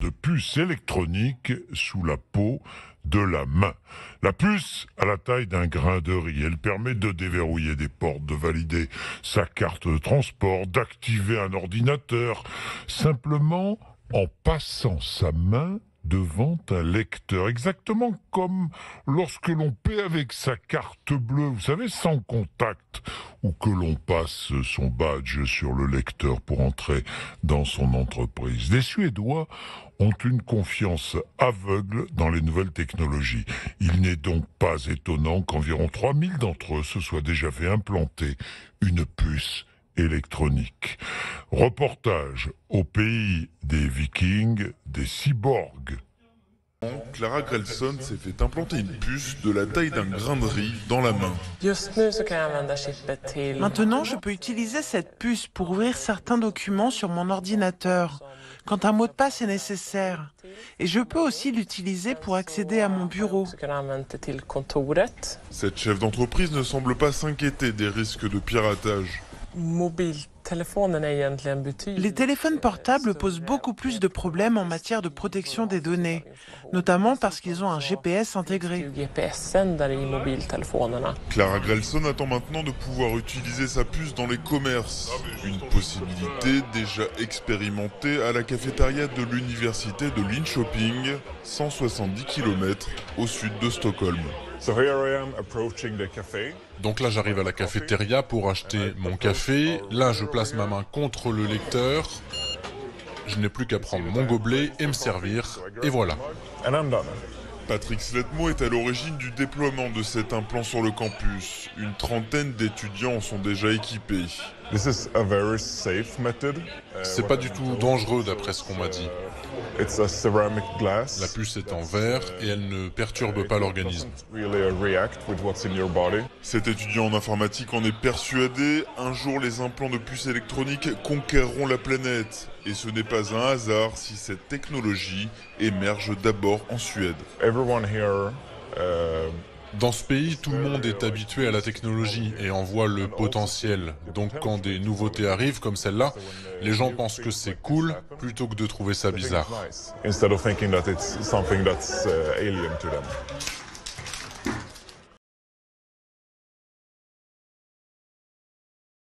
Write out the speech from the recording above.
de puce électronique sous la peau de la main. La puce a la taille d'un grain de riz. Elle permet de déverrouiller des portes, de valider sa carte de transport, d'activer un ordinateur, simplement en passant sa main devant un lecteur, exactement comme lorsque l'on paie avec sa carte bleue, vous savez, sans contact, ou que l'on passe son badge sur le lecteur pour entrer dans son entreprise. Les Suédois ont une confiance aveugle dans les nouvelles technologies. Il n'est donc pas étonnant qu'environ 3000 d'entre eux se soient déjà fait implanter une puce électronique. Reportage au pays des Vikings, des cyborgs. Clara Grelson s'est fait implanter une puce de la taille d'un grain de riz dans la main. Maintenant, je peux utiliser cette puce pour ouvrir certains documents sur mon ordinateur, quand un mot de passe est nécessaire. Et je peux aussi l'utiliser pour accéder à mon bureau. Cette chef d'entreprise ne semble pas s'inquiéter des risques de piratage. Les téléphones portables posent beaucoup plus de problèmes en matière de protection des données, notamment parce qu'ils ont un GPS intégré. Clara Grelson attend maintenant de pouvoir utiliser sa puce dans les commerces. Une possibilité déjà expérimentée à la cafétéria de l'université de Linköping, 170 km au sud de Stockholm. Donc là, j'arrive à la cafétéria pour acheter mon café. Là, je place ma main contre le lecteur. Je n'ai plus qu'à prendre mon gobelet et me servir. Et voilà. Patrick Sletmo est à l'origine du déploiement de cet implant sur le campus. Une trentaine d'étudiants en sont déjà équipés. C'est pas du tout dangereux d'après ce qu'on m'a dit. La puce est en verre et elle ne perturbe pas l'organisme. Cet étudiant en informatique en est persuadé. Un jour, les implants de puces électroniques conquerront la planète. Et ce n'est pas un hasard si cette technologie émerge d'abord en Suède. Dans ce pays, tout le monde est habitué à la technologie et en voit le potentiel. Donc quand des nouveautés arrivent comme celle-là, les gens pensent que c'est cool plutôt que de trouver ça bizarre.